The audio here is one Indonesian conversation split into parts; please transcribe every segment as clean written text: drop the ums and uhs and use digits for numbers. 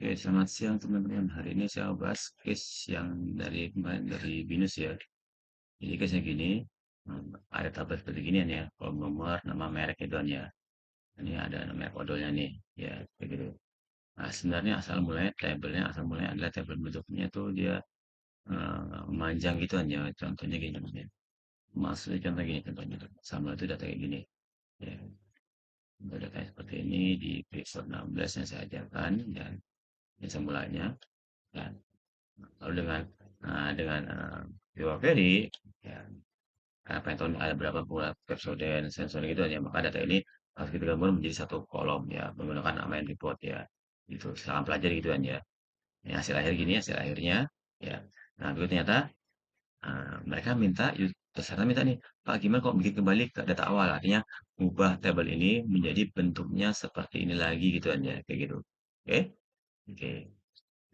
Oke, selamat siang teman-teman. Hari ini saya mau bahas case yang dari kemarin dari BINUS ya. Jadi case-nya gini, ada tabel seperti gini ya, kolom nomor, nama merek itu ya. Ini ada merek odolnya nih, ya kayak gitu. Nah, sebenarnya asal mulanya adalah tabel bentuknya tuh dia memanjang gitu ya. Contohnya gini, ya. Maksudnya contoh gini, contohnya sama itu data kayak gini. Ya, data seperti ini di episode 16 yang saya ajarkan dan semulanya. Ya, lalu dengan Visual Query, ya, karena Python ada berapa pula Capsule sensor gitu ya, maka data ini harus kita gabung menjadi satu kolom ya, menggunakan nama yang report ya. Itu setelah pelajari gitu kan ya. Ini hasil akhir gini, hasil akhirnya ya. Nah, itu ternyata mereka minta peserta minta nih, Pak gimana kok bikin kembali ke data awal? Artinya ubah tabel ini menjadi bentuknya seperti ini lagi gitu kan ya, kayak gitu. Oke? Oke.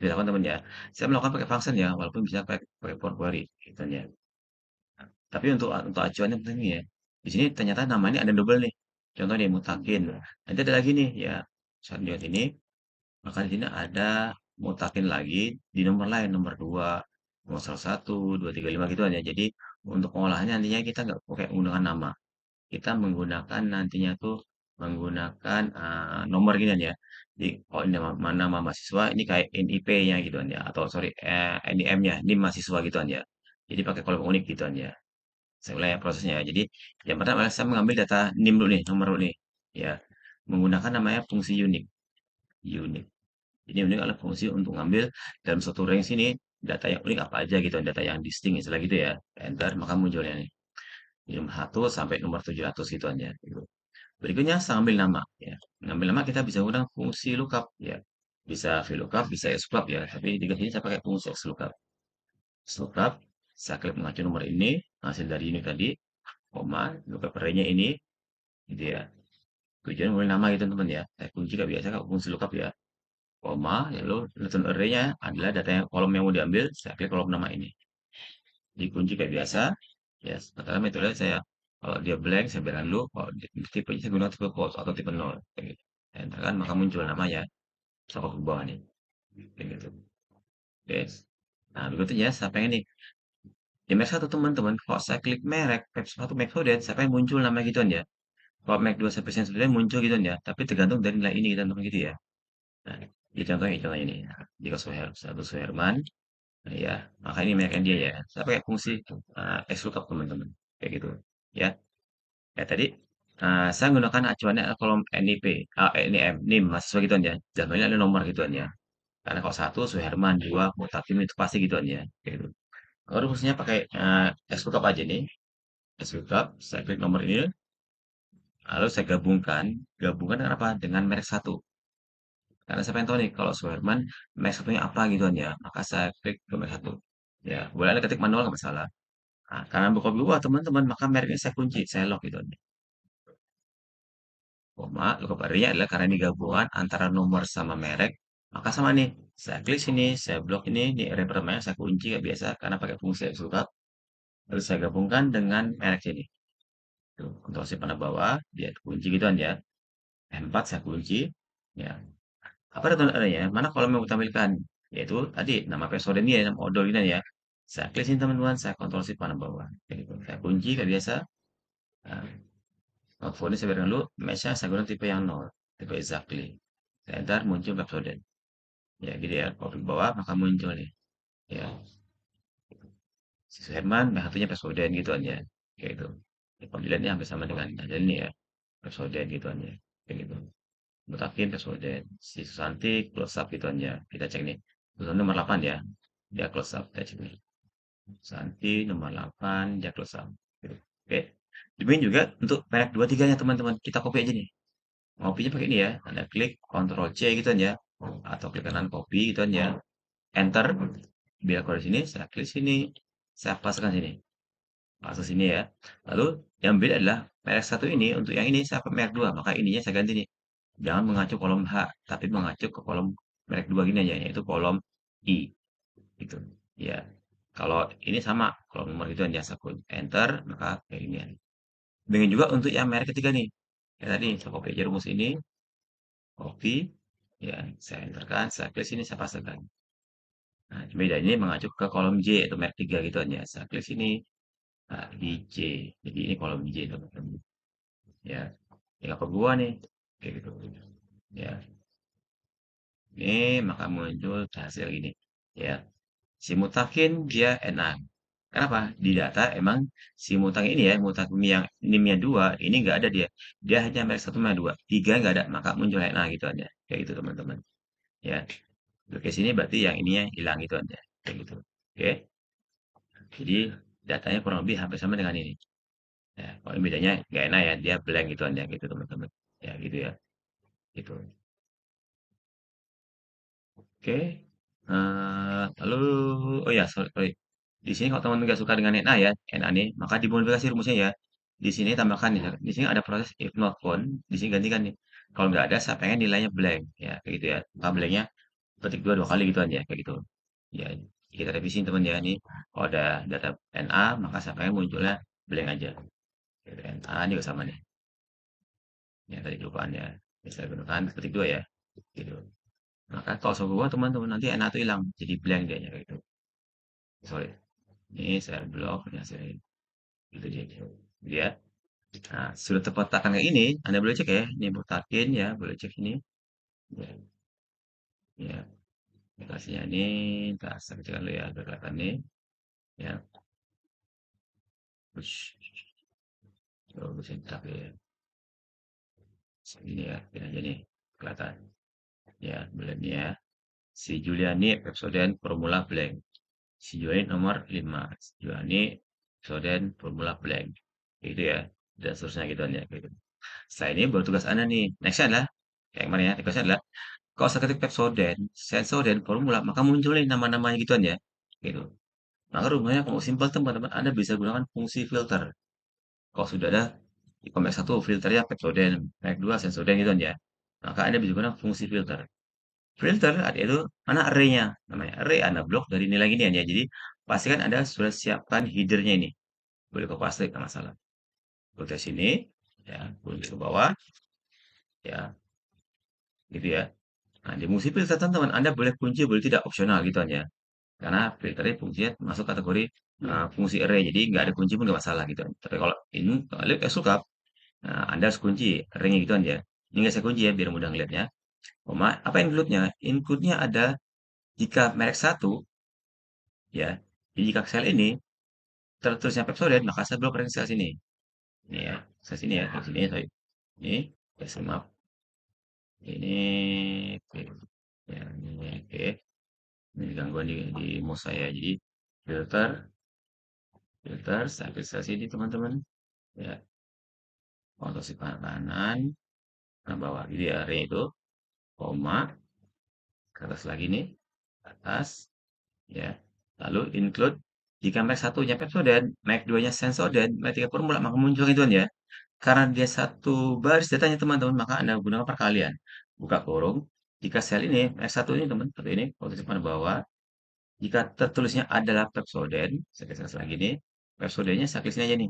Dilakukan teman ya. Saya melakukan pakai function ya, walaupun bisa pakai for query gitu ya. Tapi untuk acuannya penting ya. Di sini ternyata nama ini ada double nih. Contoh nih mutakin. Nanti ada lagi nih ya. Saat lihat ini, maka di sini ada mutakin lagi di nomor lain, nomor 2, nomor 1, 2, 3, 5 gitu aja. Jadi untuk pengolahannya nantinya kita nggak pakai menggunakan nama. Kita menggunakan nantinya tuh menggunakan nomor gini ya. Jadi oh ini nama mahasiswa ini kayak NIP-nya gitu ya atau sorry NIM-nya, NIM mahasiswa gitu ya. Jadi pakai kolom unik gitu ya. Saya ulang ya prosesnya ya. Jadi yang pertama adalah saya mengambil data NIM dulu nih, nomor dulu nih. Ya, menggunakan namanya fungsi unik. Unik. Jadi unik adalah fungsi untuk ngambil dalam satu range ini data yang unik apa aja gitu, data yang distinct istilah gitu ya. Enter maka munculnya nih. Nomor 1 sampai nomor 700 gitu aja. Gitu. Berikutnya saya ambil nama ya. Ngambil nama kita bisa menggunakan fungsi lookup ya. Bisa VLOOKUP, bisa XLOOKUP ya. Tapi di sini saya pakai fungsi XLOOKUP. XLOOKUP, saya klik mengacu nomor ini, hasil dari ini tadi, koma, lookup array-nya ini, gitu ya. Tujuan mulai nama gitu teman ya. Saya kunci juga biasa kalau fungsi lookup ya. Koma, lalu return array-nya adalah data yang kolom yang mau diambil, saya klik kolom nama ini. Dikunci kayak biasa, ya. Sementara metode saya kalau dia blank saya biarkan dulu, kalau tipenya saya gunakan tipe false atau tipe nol, kayak gitu. Enter kan maka muncul namanya, sama ke bawah nih, kayak gitu. Oke. Nah, berikutnya saya pengen nih di Mac 1 teman-teman, kalau saya klik merek, Mac 1 Mac Student, saya pengen muncul nama gituan ya. Kalau Mac 2 sampai Student muncul gitu ya, tapi tergantung dari nilai ini kita teman gitu ya. Nah, di contohnya ini. Nah, jika satu Suherman, nah, ya, maka ini merek dia ya. Saya pakai fungsi XLOOKUP teman-teman, kayak gitu. Ya, ya tadi saya menggunakan acuannya kolom NIP, NIM, NIM mahasiswa gituan ya. Jadwalnya ada nomor gituan ya. Karena kalau satu Suherman, dua Mutakin itu pasti gituan ya. Kayak gitu. Kalau fungsinya pakai XLOOKUP aja nih. XLOOKUP, saya klik nomor ini, lalu saya gabungkan dengan apa? Dengan merek satu. Karena saya pengen tahu nih, kalau Suherman, merek satunya apa gitu kan ya. Maka saya klik ke merek satu. Ya, boleh ada ketik manual nggak masalah. Nah, karena buka dua teman-teman, maka mereknya saya kunci, saya lock gitu. Koma, lookup array-nya adalah karena ini gabungan antara nomor sama merek. Maka sama nih, saya klik sini, saya blok ini array pertamanya saya kunci kayak biasa karena pakai fungsi lookup. Lalu saya gabungkan dengan merek sini. Tuh, Ctrl C panah bawah, dia kunci gitu kan ya. F4 saya kunci. Ya, apa return array-nya? Mana kolom yang mau tampilkan? Yaitu tadi nama episode ini ya, nama odol ini ya. Saya klik sini teman-teman, saya Ctrl Shift panah bawah. Kayak gitu. Saya kunci kayak biasa. Nah, output ini saya biarkan dulu. Mesh-nya saya gunakan tipe yang nol, tipe exactly. Saya enter muncul episode. Ya gitu ya. Kalau ke bawah maka muncul nih. Ya, si Herman, nah satunya episode gitu aja. Kayak gitu. Ya, kalau dilihatnya hampir sama dengan ada ini ya. Episode gitu aja. Kayak gitu. Mutakin episode. Si Susanti close up gitu aja. Kita cek nih. Susanti nomor 8 ya. Dia close up. Kita cek nih. Santi nomor 8 dia close up. Gitu. Oke. Demikian juga untuk merek 2 3-nya teman-teman. Kita copy aja nih. Ngopinya pakai ini ya. Anda klik Ctrl C gitu aja. Atau klik kanan copy gitu aja. Enter. Biar kalau di sini, saya klik sini. Saya paskan sini. Pasang sini ya. Lalu yang beda adalah merek satu ini. Untuk yang ini saya pakai merek 2. Maka ininya saya ganti nih. Jangan mengacu kolom H. Tapi mengacu ke kolom merek 2 gini aja. Yaitu kolom I. Gitu. Ya. Kalau ini sama, kalau nomor itu yang biasa enter, maka kayak gini. Demikian juga untuk yang merek ketiga nih. Ya tadi, saya copy aja rumus ini, copy. Ya, saya enterkan, saya klik sini, saya pastekan. Nah, bedanya ini mengacu ke kolom J atau merek 3 gitu aja. Saya klik sini, nah, di J. Jadi ini kolom J teman-teman. Ya, tinggal ke gua nih. Kayak gitu. Ya, ini maka muncul hasil gini. Ya, si mutakin dia NA. Kenapa? Di data emang si mutakin ini ya, mutakin yang NIM-nya 2, ini nggak ada dia. Dia hanya merek 1 sama 2. 3 nggak ada, maka muncul NA gitu aja. Kayak gitu teman-teman. Ya, oke sini berarti yang ininya hilang gitu aja. Kayak gitu. Oke. Jadi datanya kurang lebih hampir sama dengan ini. Ya, kalau bedanya nggak enak ya, dia blank gitu aja gitu teman-teman. Ya gitu ya. Gitu. Oke. Lalu, oh ya, sorry, sorry. Di sini kalau teman-teman nggak suka dengan NA ya, NA nih, maka dimodifikasi rumusnya ya. Di sini tambahkan nih, di sini ada proses if not found, di sini gantikan nih. Kalau nggak ada, saya pengen nilainya blank, ya, kayak gitu ya. Maka blanknya ketik dua kali gitu aja, kayak gitu. Ya, kita revisi teman ya, ini kalau ada data NA, maka saya pengen munculnya blank aja. Gitu, NA ini juga sama nih, ya tadi kelupaan ya. Bisa gunakan ketik dua ya, gitu. Maka kalau semua teman-teman nanti NA itu hilang, jadi blank dia, kayak gitu. Sorry. Ini saya blok, ya saya itu dia. Ya. Nah, sudah tepat takkan kayak ini, Anda boleh cek ya. Ini botakin ya, boleh cek ini. Ya, ya. Aplikasinya ini, kita saya kecilkan dulu ya, biar kelihatan nih. Ya, push. Coba bisa cetak ya. Segini ya, ini aja nih, kelihatan. Ya, boleh nih ya. Si Juliani Pepsodent Formula Blank. Si Juliani nomor 5. Si Juliani Pepsodent Formula Blank. Gitu ya. Dan seterusnya gitu ya. Gitu. Setelah ini baru tugas Anda nih. Next adalah, kayak kemarin ya, tugasnya adalah kalau saya ketik Pepsodent, Sensodyne, formula, maka muncul nih nama-namanya gituan ya. Gitu. Maka rupanya kalau simpel teman-teman, Anda bisa gunakan fungsi filter. Kalau sudah ada di Comex 1 filternya Pepsodent, Comex 2 Sensodyne gitu ya. Maka Anda bisa gunakan fungsi filter. Filter itu mana array-nya, namanya array Anda blok dari nilai gini ya. Jadi pastikan Anda sudah siapkan header-nya ini. Boleh ke paste, nggak masalah. Ke sini, ya, boleh ke bawah, ya, gitu ya. Nah, di fungsi filter teman-teman, Anda boleh kunci, boleh tidak opsional gitu aja. Karena filternya fungsinya masuk kategori fungsi array, jadi nggak ada kunci pun nggak masalah gitu. Tapi kalau ini kalau suka, nah, Anda harus kunci array-nya gitu aja. Ini nggak saya kunci ya biar mudah ngeliatnya. Koma, apa include-nya? Include-nya ada jika merek satu ya. Jadi jika sel ini tertulisnya Pepsodent, maka saya blok rank sel sini. Ini ya, sel sini ya, sel sini sorry. Ini, ya maaf. Ini, oke. Ya, ini, oke. Ini gangguan di mouse saya. Jadi filter, filter sampai sel sini teman-teman. Ya, untuk si kanan, nah bawah jadi area itu, koma, ke atas lagi nih, ke atas, ya. Lalu include jika Mac satunya Pepsodent, Mac 2-nya Sensodyne, Mac 3 formula, maka muncul itu ya. Karena dia satu baris datanya teman-teman, maka Anda gunakan perkalian. Buka kurung, jika sel ini, Mac 1 ini teman, seperti ini, posisi pada bawah, jika tertulisnya adalah Pepsodent, saya lagi nih, Pepsodentnya saya klik sini aja nih,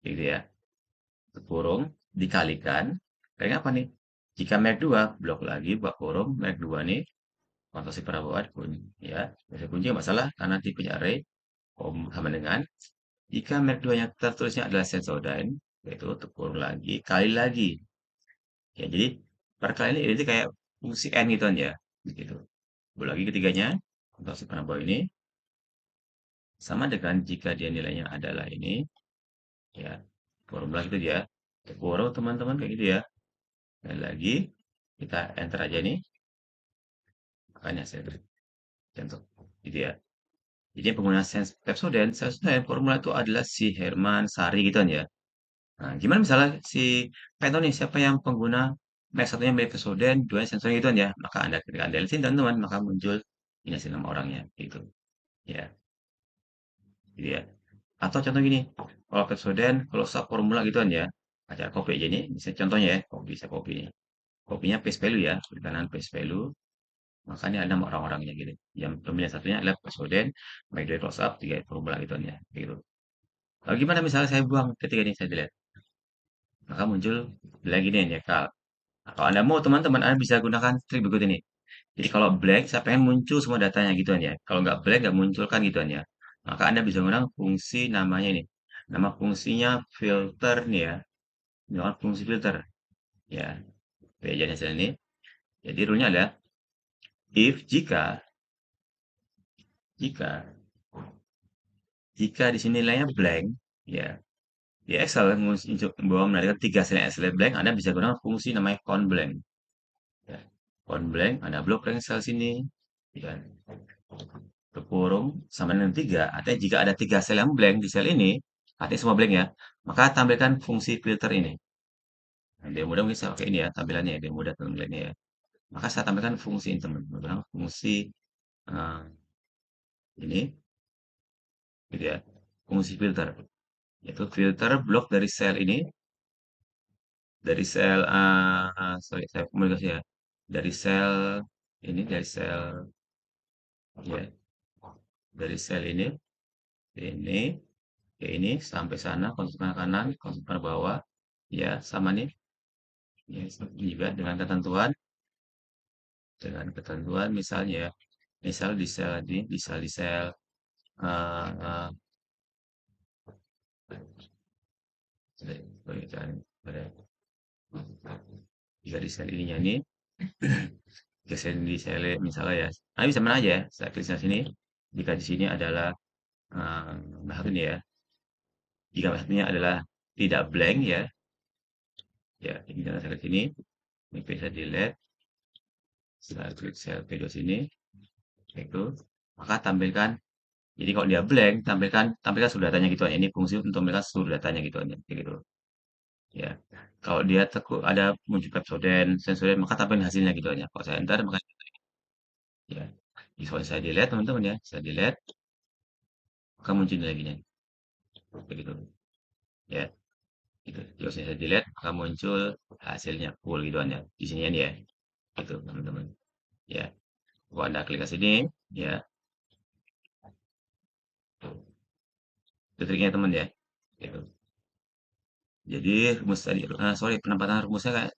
gitu ya. Kurung dikalikan dengan apa nih? Jika Mac 2 blok lagi buat kurung Mac 2 nih atau si parabola kunci ya. Bisa kunci nggak masalah karena tipenya array sama dengan jika Mac 2 nya tertulisnya adalah Sensodyne yaitu kurung lagi kali lagi. Ya jadi perkalian ini jadi kayak fungsi n gitu aja gitu. Boleh lagi ketiganya untuk si parabola ini sama dengan jika dia nilainya adalah ini ya kurung lagi itu dia kurung teman-teman kayak gitu ya. Dan lagi kita enter aja nih. Makanya saya beri contoh. Gitu ya. Jadi penggunaan Pepsodent, Pepsodent formula itu adalah si Herman Sari gitu kan ya. Nah, gimana misalnya si Python nih, siapa yang pengguna Mac satunya beli Pepsodent, dua sensornya gitu kan ya. Maka Anda ketika Anda lihat teman-teman, maka muncul ini hasil nama orangnya gitu. Ya, gitu ya. Atau contoh gini, kalau Pepsodent, kalau sub formula gitu kan ya. Acara copy aja nih, bisa contohnya ya, copy, saya copy nih. Copy-nya paste value ya, klik kanan paste value. Makanya ada nama orang-orangnya gitu. Yang pemilihan satunya adalah Presiden, baik dari close up, 3 formula gitu ya. Gitu. Lalu gimana misalnya saya buang ketika ini saya delete? Maka muncul lagi nih ya kal. Nah, kalau Anda mau teman-teman, Anda bisa gunakan trik berikut ini. Jadi kalau blank, saya pengen muncul semua datanya gituan ya. Kalau nggak blank, nggak muncul kan gituan ya. Maka Anda bisa gunakan fungsi namanya ini. Nama fungsinya filter nih ya. Gunakan fungsi filter. Ya, jadi hasil ini. Jadi rule-nya adalah if jika jika di sini nilainya blank, ya di Excel bahwa menarikkan tiga sel Excel blank, Anda bisa gunakan fungsi namanya count blank. Ya. Count blank, Anda blok blank sel sini, ya. Kurung sama dengan tiga. Artinya jika ada tiga sel yang blank di sel ini, artinya semua blank ya, maka tampilkan fungsi filter ini. Nah, dia mudah mungkin saya pakai ini ya tampilannya ya, dia mudah tampilannya ya. Maka saya tampilkan fungsi ini teman-teman, fungsi eh, ini, gitu ya, fungsi filter. Yaitu filter blok dari sel ini, dari sel, sorry, saya komunikasi ya, dari sel ini, ya, dari sel ini, ke ini, sampai sana, konstruksi kanan, konstruksi bawah, ya, sama nih, ya, juga dengan ketentuan misalnya ya, misal di sel ini, bisa di sel, eh, eh, sorry, jika di sel ininya nih, geser di sel misalnya ya, nah bisa mana aja ya, saya klik di sini, jika di sini adalah nah ini ya, jika maksudnya adalah tidak blank ya, ya ini dengan saya klik sini, ini bisa delete, saya klik sel P2 sini, itu, maka tampilkan, jadi kalau dia blank, tampilkan seluruh datanya gitu aja, ini fungsi untuk tampilkan seluruh datanya gitu aja, kayak gitu, ya. Kalau dia ada muncul Pepsodent, Sensodyne, maka tampilkan hasilnya gitu aja. Kalau saya enter, maka ya. Jadi kalau saya delete teman-teman ya, saya delete, maka muncul lagi nih, begitu, ya. Gitu. Terus saya delete, maka muncul hasilnya full gitu aja. Di sini ya, gitu teman-teman. Ya, kalau Anda klik ke sini, ya, itu triknya teman ya. Gitu. Jadi rumus tadi, sorry penempatan rumusnya kayak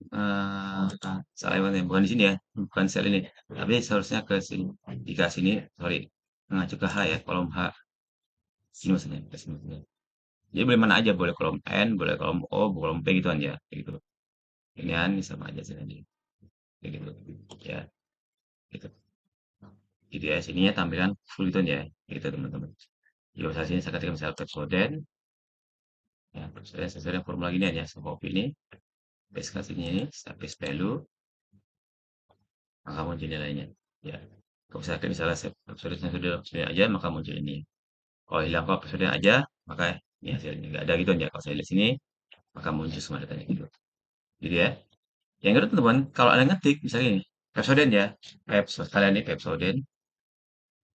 salah banget ya. Bukan di sini ya, bukan sel ini. Tapi seharusnya ke sini. Jika sini, sorry, mengacu ke H ya, kolom H. Sini maksudnya, ke sini maksudnya. Jadi boleh mana aja, boleh kolom N, boleh kolom O, kolom P gitu aja, kayak gitu. Ini sama aja sini, kayak gitu. Ya, gitu. Gitu ya, sininya tampilan full gitu ya, gitu teman-teman. Jadi misalnya sini saya ketik misal Pepsodent, ya Pepsodent sesuai dengan formula gini aja, saya copy ini, paste ke sini, saya paste value, maka muncul nilainya. Ya, kalau saya klik misalnya Pepsodent yang sudah aja, maka muncul ini. Kalau hilang kok Pepsodent aja, maka ini hasilnya nggak ada gitu aja. Kalau saya lihat sini, maka muncul semua datanya gitu. Jadi ya, yang kedua teman-teman, kalau anda ngetik misalnya ini, Pepsodent ya, kalian ini Pepsodent,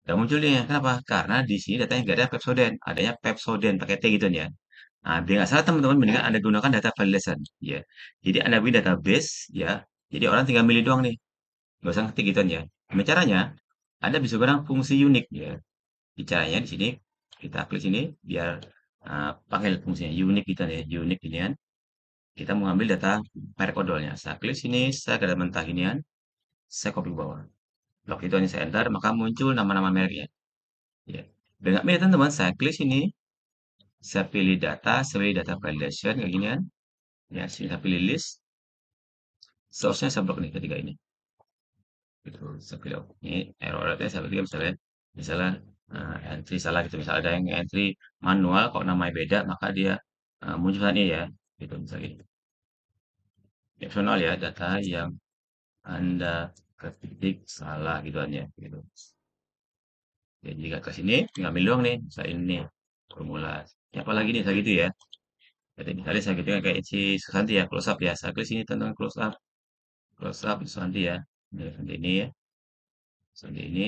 nggak muncul nih, kenapa? Karena di sini datanya nggak ada Pepsodent, adanya Pepsodent pakai T gitu ya. Nah, biar nggak salah teman-teman, mendingan Anda gunakan data validation, ya. Jadi Anda bikin database, ya. Jadi orang tinggal milih doang nih, nggak usah ngetik gituan ya. Gimana caranya? Anda bisa gunakan fungsi unik, ya. Di caranya di sini kita klik sini, biar panggil fungsinya unik gitu ya, unik ginian. Kita mau ambil data merek odolnya. Saya klik sini, saya ke data mentah ginian, saya copy ke bawah. Blok itu hanya saya enter, maka muncul nama-nama mereknya. Ya. Dengan milih teman-teman, saya klik sini, saya pilih data, saya pilih data validation kayak ginian. Ya, sini saya pilih list. Source-nya saya blok nih ketiga ini. Gitu, saya pilih ini error alertnya saya pilih misalnya entry salah gitu. Misalnya ada yang entry manual, kalau namanya beda, maka dia muncul ini ya. Gitu, misalnya ini. Opsional ya, data yang Anda ketik salah gitu aja. Gitu. Jadi jika ke sini, tinggal ambil doang nih. Misalnya ini nih, formula. Ya, apalagi nih, saya gitu ya. Jadi misalnya saya gitu kayak si Susanti ya, close up ya. Saya klik sini tentang close up Susanti ya. Ini Susanti ini ya. Susanti ini.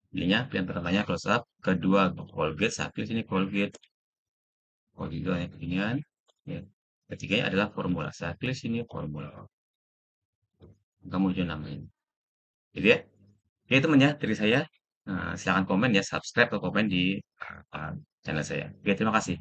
Pilihnya pilihan pertamanya close up, kedua Colgate, saya pilih sini Colgate. Colgate itu hanya beginian. Ya. Ketiganya adalah formula. Saya pilih sini formula. Kamu muncul namanya. Gitu ya. Oke teman ya, dari saya. Silahkan komen ya, subscribe atau komen di channel saya. Oke, terima kasih.